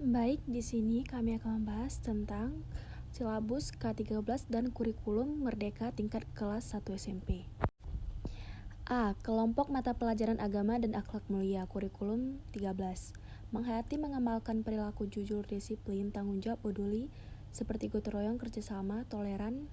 Baik, di sini kami akan membahas tentang silabus K13 dan kurikulum Merdeka tingkat kelas 1 SMP. A. Kelompok mata pelajaran agama dan akhlak mulia, kurikulum 13. Menghayati mengamalkan perilaku jujur, disiplin, tanggung jawab, peduli, seperti gotong royong, kerjasama, toleran,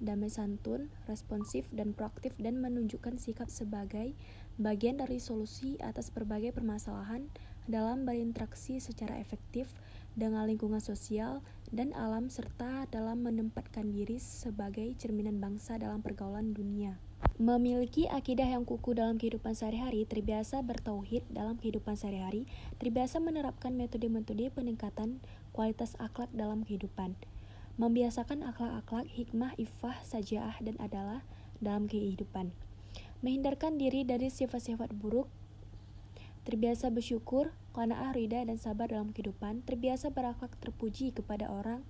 damai santun, responsif, dan proaktif, dan menunjukkan sikap sebagai bagian dari solusi atas berbagai permasalahan dalam berinteraksi secara efektif dengan lingkungan sosial dan alam serta dalam menempatkan diri sebagai cerminan bangsa dalam pergaulan dunia. Memiliki akidah yang kukuh dalam kehidupan sehari-hari, terbiasa bertauhid dalam kehidupan sehari-hari, terbiasa menerapkan metode-metode peningkatan kualitas akhlak dalam kehidupan. Membiasakan akhlak-akhlak hikmah, ifah, sajaah, dan adalah dalam kehidupan. Menghindarkan diri dari sifat-sifat buruk, terbiasa bersyukur, qanaah, ridha, dan sabar dalam kehidupan, terbiasa berakhlak terpuji kepada orang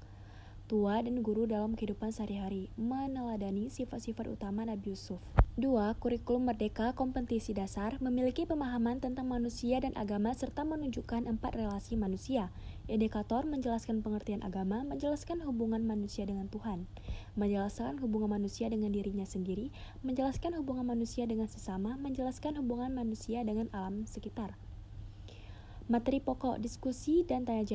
tua dan guru dalam kehidupan sehari-hari, meneladani sifat-sifat utama Nabi Yusuf. 2. Kurikulum Merdeka Kompetisi Dasar memiliki pemahaman tentang manusia dan agama serta menunjukkan 4 relasi manusia. Indikator menjelaskan pengertian agama, menjelaskan hubungan manusia dengan Tuhan, menjelaskan hubungan manusia dengan dirinya sendiri, menjelaskan hubungan manusia dengan sesama, menjelaskan hubungan manusia dengan alam sekitar. Materi pokok, diskusi dan tanya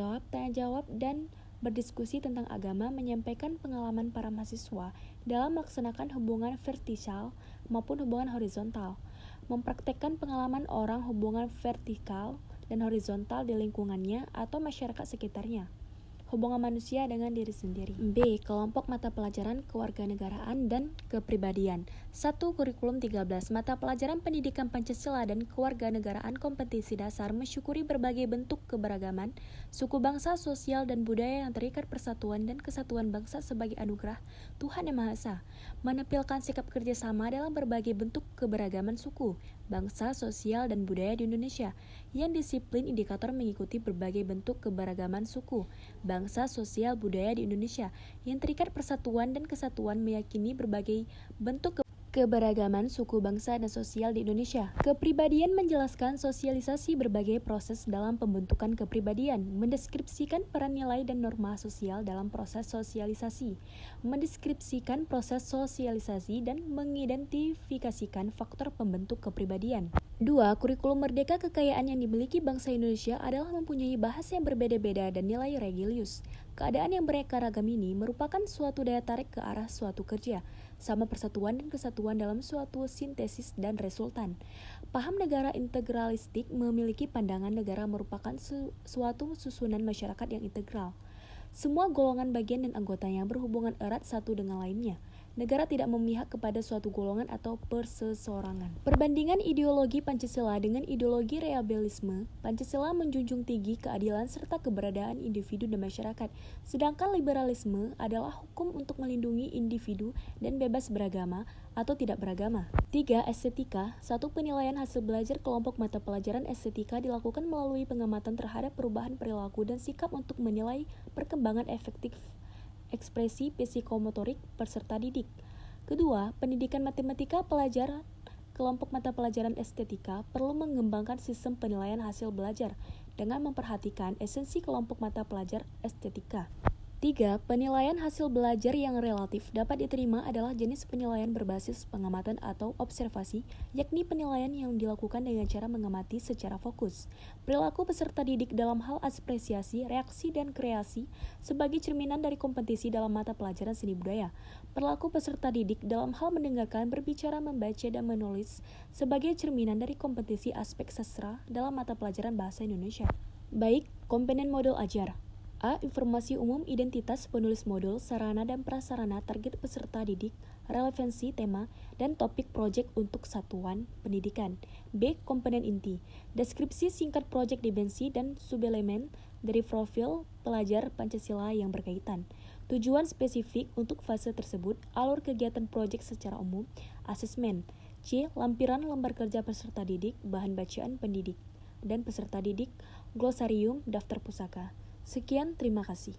jawab dan berdiskusi tentang agama, menyampaikan pengalaman para mahasiswa dalam melaksanakan hubungan vertikal maupun hubungan horizontal, mempraktekkan pengalaman orang hubungan vertikal dan horizontal di lingkungannya atau masyarakat sekitarnya, hubungan manusia dengan diri sendiri. B. Kelompok mata pelajaran kewarganegaraan dan kepribadian. 1. Kurikulum 13. Mata pelajaran pendidikan Pancasila dan kewarganegaraan kompetisi dasar mensyukuri berbagai bentuk keberagaman, suku bangsa, sosial, dan budaya yang terikat persatuan dan kesatuan bangsa sebagai anugerah Tuhan Yang Maha Esa, menampilkan sikap kerjasama dalam berbagai bentuk keberagaman suku, bangsa, sosial, dan budaya di Indonesia, yang disiplin indikator mengikuti berbagai bentuk keberagaman suku, bangsa, sosial, budaya di Indonesia, yang terikat persatuan dan kesatuan meyakini berbagai bentuk keberagaman suku, bangsa, dan sosial di Indonesia. Kepribadian menjelaskan sosialisasi berbagai proses dalam pembentukan kepribadian, mendeskripsikan peran nilai dan norma sosial dalam proses sosialisasi, mendeskripsikan proses sosialisasi, dan mengidentifikasikan faktor pembentuk kepribadian. 2. Kurikulum Merdeka kekayaan yang dimiliki bangsa Indonesia adalah mempunyai bahasa yang berbeda-beda dan nilai religius. Keadaan yang beraneka ragam ini merupakan suatu daya tarik ke arah suatu kerja, sama persatuan dan kesatuan dalam suatu sintesis dan resultan. Paham negara integralistik memiliki pandangan negara merupakan suatu susunan masyarakat yang integral. Semua golongan bagian dan anggotanya berhubungan erat satu dengan lainnya. Negara tidak memihak kepada suatu golongan atau perseseorangan. Perbandingan ideologi Pancasila dengan ideologi realisme, Pancasila menjunjung tinggi keadilan serta keberadaan individu dan masyarakat, sedangkan liberalisme adalah hukum untuk melindungi individu dan bebas beragama atau tidak beragama. 3. Estetika. 1. Penilaian hasil belajar kelompok mata pelajaran estetika dilakukan melalui pengamatan terhadap perubahan perilaku dan sikap untuk menilai perkembangan efektif ekspresi psikomotorik peserta didik. Kedua, pendidikan matematika pelajaran kelompok mata pelajaran estetika perlu mengembangkan sistem penilaian hasil belajar dengan memperhatikan esensi kelompok mata pelajar estetika. 3. Penilaian hasil belajar yang relatif dapat diterima adalah jenis penilaian berbasis pengamatan atau observasi, yakni penilaian yang dilakukan dengan cara mengamati secara fokus perilaku peserta didik dalam hal apresiasi, reaksi, dan kreasi sebagai cerminan dari kompetisi dalam mata pelajaran seni budaya. Perilaku peserta didik dalam hal mendengarkan, berbicara, membaca, dan menulis sebagai cerminan dari kompetisi aspek sastra dalam mata pelajaran bahasa Indonesia. Baik, komponen modul ajar. A. Informasi umum, identitas penulis modul, sarana dan prasarana target peserta didik, relevansi tema, dan topik proyek untuk satuan pendidikan. B. Komponen inti, deskripsi singkat proyek dimensi dan subelemen dari profil pelajar Pancasila yang berkaitan. Tujuan spesifik untuk fase tersebut, alur kegiatan proyek secara umum, asesmen. C. Lampiran lembar kerja peserta didik, bahan bacaan pendidik dan peserta didik, glosarium, daftar pusaka. Sekian, terima kasih.